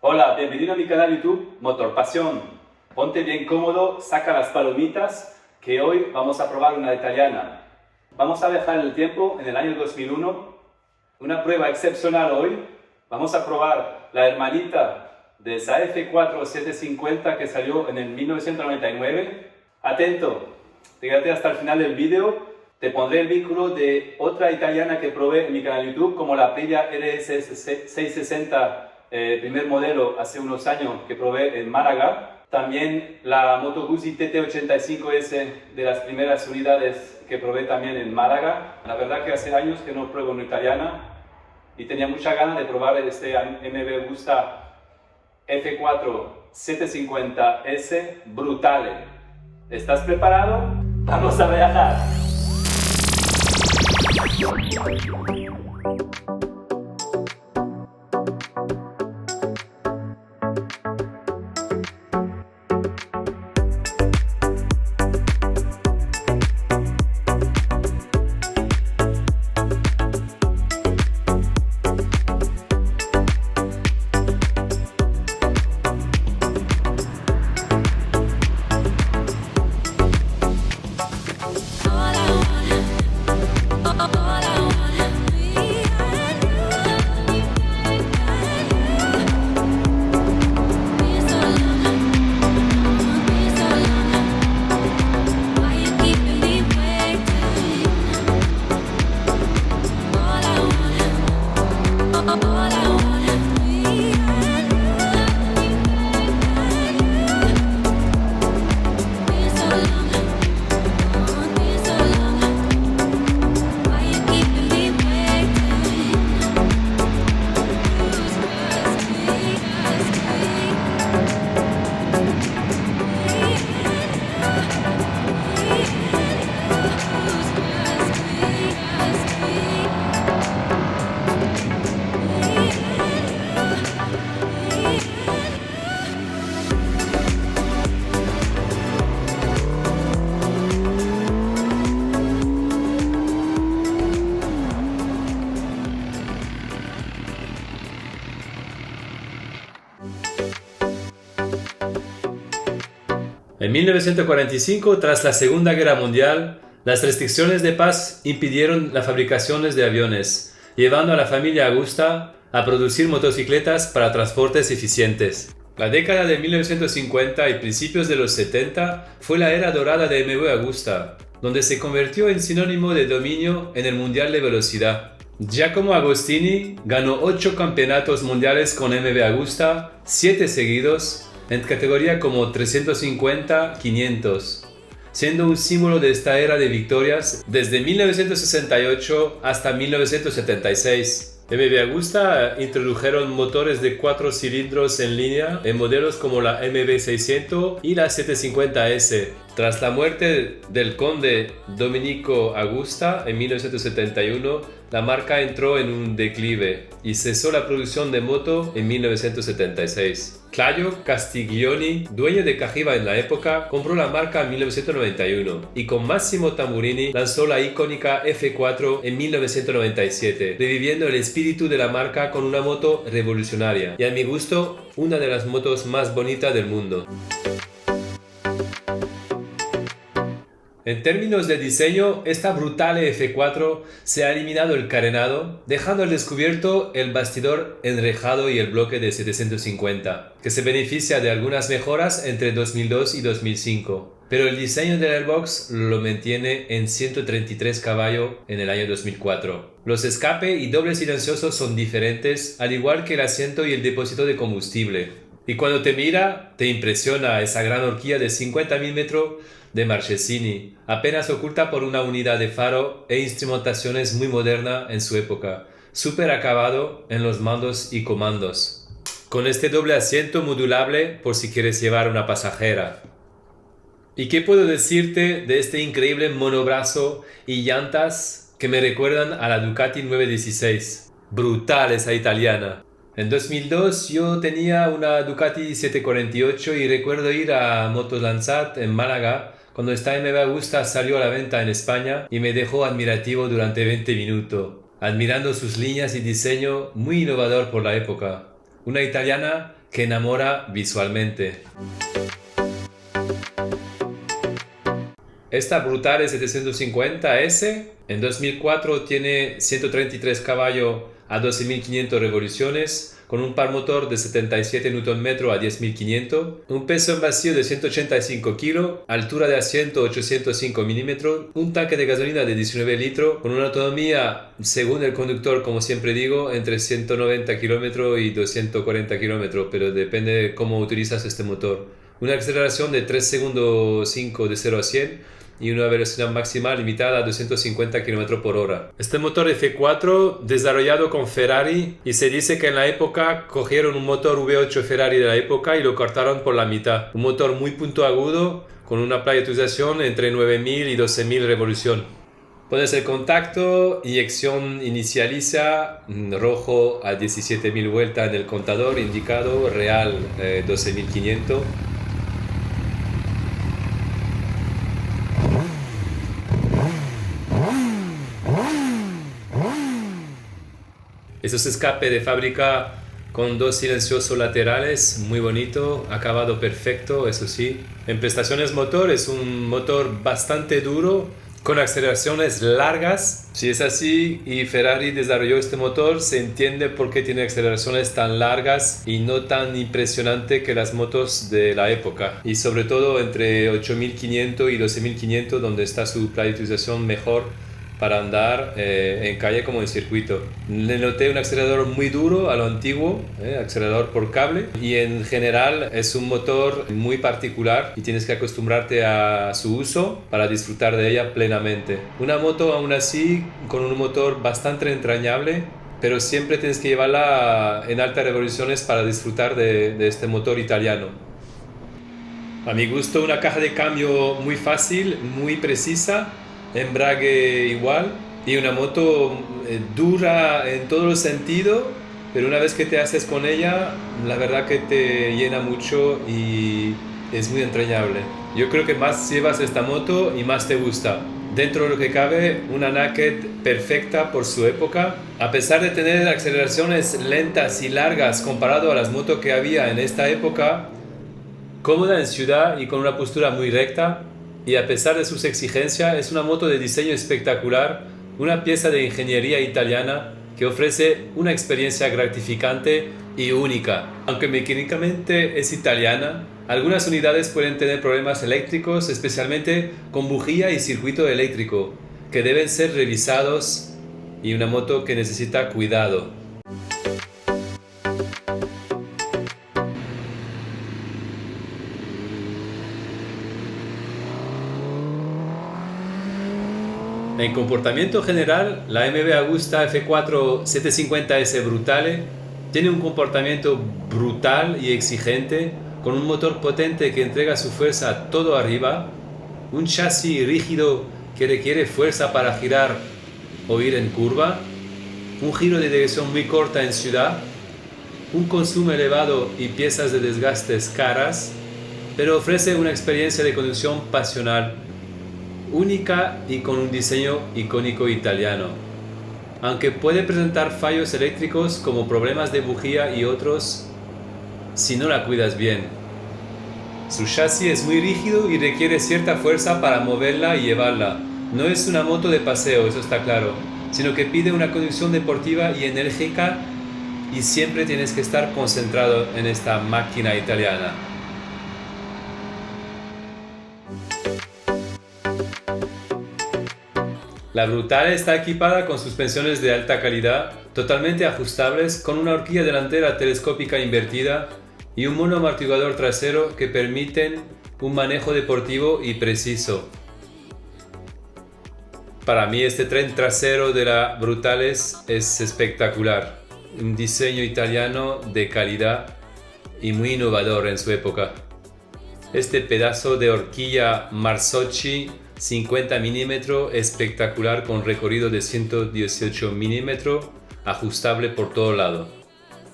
Hola, bienvenido a mi canal YouTube Motor Pasión. Ponte bien cómodo, saca las palomitas, que hoy vamos a probar una italiana. Vamos a viajar en el tiempo, en el año 2001. Una prueba excepcional hoy. Vamos a probar la hermanita de esa F4 750 que salió en el 1999. Atento, fíjate hasta el final del vídeo. Te pondré el vínculo de otra italiana que probé en mi canal YouTube, como la Aprilia RS 660, primer modelo hace unos años que probé en Málaga. También la Moto Guzzi TT85S, de las primeras unidades que probé también en Málaga. La verdad que hace años que no pruebo una italiana y tenía mucha ganas de probar este MV Agusta F4 750S Brutale. ¿Estás preparado? ¡Vamos a viajar! En 1945, tras la Segunda Guerra Mundial, las restricciones de paz impidieron las fabricaciones de aviones, llevando a la familia Agusta a producir motocicletas para transportes eficientes. La década de 1950 y principios de los 70 fue la era dorada de MV Agusta, donde se convirtió en sinónimo de dominio en el Mundial de Velocidad. Giacomo Agostini ganó 8 campeonatos mundiales con MV Agusta, 7 seguidos, en categoría como 350-500, siendo un símbolo de esta era de victorias desde 1968 hasta 1976. MV Agusta introdujeron motores de 4 cilindros en línea en modelos como la MV600 y la 750S. Tras la muerte del conde Domenico Agusta en 1971, la marca entró en un declive y cesó la producción de moto en 1976. Claudio Castiglioni, dueño de Cagiva en la época, compró la marca en 1991 y con Massimo Tamburini lanzó la icónica F4 en 1997, reviviendo el espíritu de la marca con una moto revolucionaria y, a mi gusto, una de las motos más bonitas del mundo. En términos de diseño, esta Brutale F4 se ha eliminado el carenado, dejando al descubierto el bastidor enrejado y el bloque de 750, que se beneficia de algunas mejoras entre 2002 y 2005. Pero el diseño del airbox lo mantiene en 133 caballos en el año 2004. Los escape y doble silencioso son diferentes, al igual que el asiento y el depósito de combustible. Y cuando te mira, te impresiona esa gran horquilla de 50 mm de Marchesini, apenas oculta por una unidad de faro e instrumentaciones muy moderna en su época, súper acabado en los mandos y comandos, con este doble asiento modulable por si quieres llevar una pasajera. ¿Y qué puedo decirte de este increíble monobrazo y llantas que me recuerdan a la Ducati 916? Brutal esa italiana. En 2002 yo tenía una Ducati 748 y recuerdo ir a Motolanzat en Málaga cuando esta MV Agusta salió a la venta en España y me dejó admirativo durante 20 minutos, admirando sus líneas y diseño muy innovador por la época. Una italiana que enamora visualmente. Esta Brutale 750S en 2004 tiene 133 caballos a 12.500 revoluciones, con un par motor de 77 Nm a 10.500, un peso en vacío de 185 kg, altura de asiento 805 mm, un tanque de gasolina de 19 litros, con una autonomía, según el conductor, como siempre digo, entre 190 km y 240 km, pero depende de cómo utilizas este motor. Una aceleración de 3 segundos 5 de 0 a 100 y una velocidad máxima limitada a 250 km por hora. Este motor F4 desarrollado con Ferrari, y se dice que en la época cogieron un motor V8 Ferrari de la época y lo cortaron por la mitad. Un motor muy puntiagudo con una planificación entre 9.000 y 12.000 revoluciones. Pones el contacto, inyección inicializa, rojo a 17.000 vueltas en el contador, indicado real 12.500. Esos escape de fábrica con dos silenciosos laterales, muy bonito, acabado perfecto, eso sí. En prestaciones motor es un motor bastante duro, con aceleraciones largas. Si es así y Ferrari desarrolló este motor, se entiende por qué tiene aceleraciones tan largas y no tan impresionante que las motos de la época. Y sobre todo entre 8.500 y 12.500, donde está su planificación mejor para andar en calle como en circuito. Le noté un acelerador muy duro a lo antiguo, acelerador por cable, y en general es un motor muy particular y tienes que acostumbrarte a su uso para disfrutar de ella plenamente. Una moto aún así con un motor bastante entrañable, pero siempre tienes que llevarla en altas revoluciones para disfrutar de este motor italiano. A mi gusto, una caja de cambio muy fácil, muy precisa, embrague igual, y una moto dura en todos los sentidos, pero una vez que te haces con ella, la verdad que te llena mucho y es muy entrañable. Yo creo que más llevas esta moto y más te gusta. Dentro de lo que cabe, una Naked perfecta por su época. A pesar de tener aceleraciones lentas y largas comparado a las motos que había en esta época, cómoda en ciudad y con una postura muy recta, y a pesar de sus exigencias, es una moto de diseño espectacular, una pieza de ingeniería italiana que ofrece una experiencia gratificante y única. Aunque mecánicamente es italiana, algunas unidades pueden tener problemas eléctricos, especialmente con bujía y circuito eléctrico, que deben ser revisados, y una moto que necesita cuidado. En comportamiento general, la MV Agusta F4 750S Brutale tiene un comportamiento brutal y exigente, con un motor potente que entrega su fuerza todo arriba, un chasis rígido que requiere fuerza para girar o ir en curva, un giro de dirección muy corta en ciudad, un consumo elevado y piezas de desgastes caras, pero ofrece una experiencia de conducción pasional, única y con un diseño icónico italiano. Aunque puede presentar fallos eléctricos como problemas de bujía y otros, si no la cuidas bien. Su chasis es muy rígido y requiere cierta fuerza para moverla y llevarla. No es una moto de paseo, eso está claro, sino que pide una conducción deportiva y enérgica, y siempre tienes que estar concentrado en esta máquina italiana. La Brutale está equipada con suspensiones de alta calidad, totalmente ajustables, con una horquilla delantera telescópica invertida y un monoamortiguador trasero que permiten un manejo deportivo y preciso. Para mí este tren trasero de la Brutale es espectacular, un diseño italiano de calidad y muy innovador en su época. Este pedazo de horquilla Marzocchi 50 mm espectacular, con recorrido de 118 mm, ajustable por todo lado.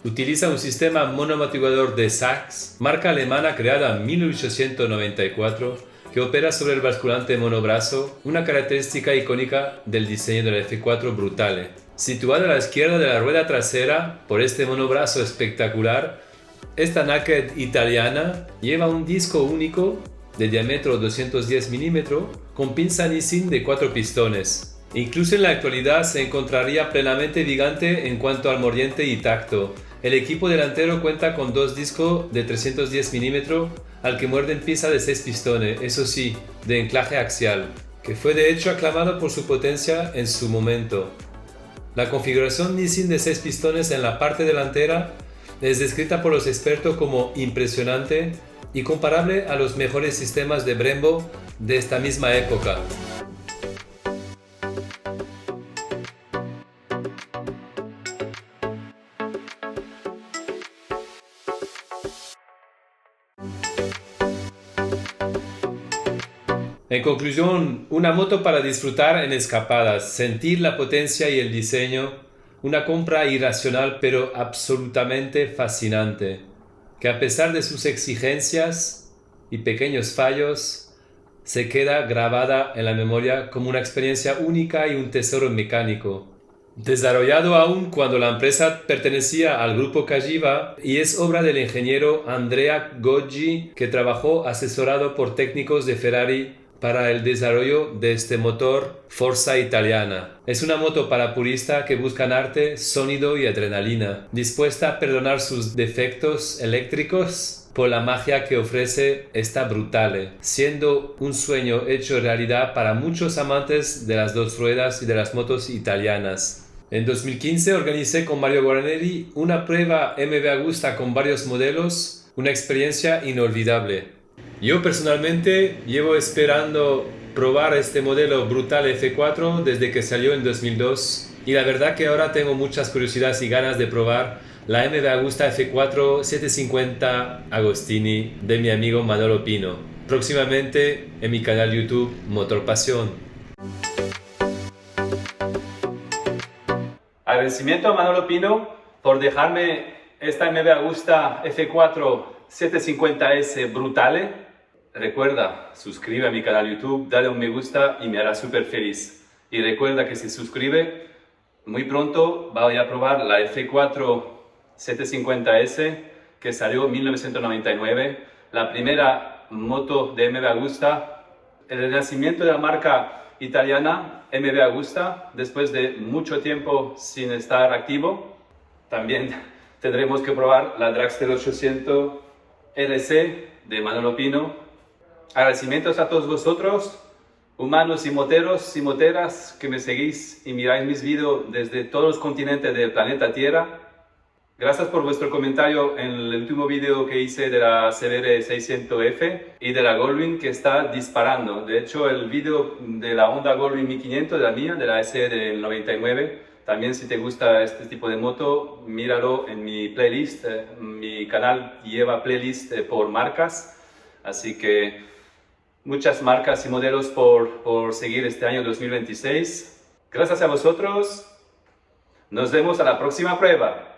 Utiliza un sistema monoamortiguador de Sachs, marca alemana creada en 1894, que opera sobre el basculante monobrazo, una característica icónica del diseño de la F4 Brutale. Situada a la izquierda de la rueda trasera por este monobrazo espectacular, Esta Naked italiana lleva un disco único de diámetro 210 mm con pinza Nissin de 4 pistones. Incluso en la actualidad se encontraría plenamente vigente en cuanto al mordiente y tacto. El equipo delantero cuenta con dos discos de 310 mm al que muerden pinza de 6 pistones, eso sí, de enclaje axial, que fue de hecho aclamado por su potencia en su momento. La configuración Nissin de 6 pistones en la parte delantera es descrita por los expertos como impresionante y comparable a los mejores sistemas de Brembo de esta misma época. En conclusión, una moto para disfrutar en escapadas, sentir la potencia y el diseño, una compra irracional pero absolutamente fascinante, que a pesar de sus exigencias y pequeños fallos, se queda grabada en la memoria como una experiencia única y un tesoro mecánico. Desarrollado aún cuando la empresa pertenecía al grupo Cagiva y es obra del ingeniero Andrea Goggi, que trabajó asesorado por técnicos de Ferrari para el desarrollo de este motor Forza Italiana. Es una moto para puristas que buscan arte, sonido y adrenalina, dispuesta a perdonar sus defectos eléctricos por la magia que ofrece esta Brutale, siendo un sueño hecho realidad para muchos amantes de las dos ruedas y de las motos italianas. En 2015 organicé con Mario Guarneri una prueba MV Agusta con varios modelos, una experiencia inolvidable. Yo personalmente llevo esperando probar este modelo Brutale F4 desde que salió en 2002 y la verdad que ahora tengo muchas curiosidades y ganas de probar la MV Agusta F4 750 Agostini de mi amigo Manolo Pino, próximamente en mi canal YouTube Motor Pasión. Agradecimiento a Manolo Pino por dejarme esta MV Agusta F4 750S Brutale. Recuerda, suscríbete a mi canal YouTube, dale un me gusta y me hará súper feliz. Y recuerda que si suscribe, muy pronto voy a probar la F4 750S que salió en 1999, la primera moto de MV Agusta, el renacimiento de la marca italiana MV Agusta después de mucho tiempo sin estar activo. También tendremos que probar la Dragster 800 RC de Manolo Pino. Agradecimientos a todos vosotros, humanos y moteros y moteras que me seguís y miráis mis vídeos desde todos los continentes del planeta Tierra. Gracias por vuestro comentario en el último vídeo que hice de la CBR 600F y de la Goldwing que está disparando. De hecho, el vídeo de la Honda Goldwing 1500, de la mía, de la S del 99, también si te gusta este tipo de moto, míralo en mi playlist. Mi canal lleva playlist por marcas, así que muchas marcas y modelos por seguir este año 2026. Gracias a vosotros. Nos vemos a la próxima prueba.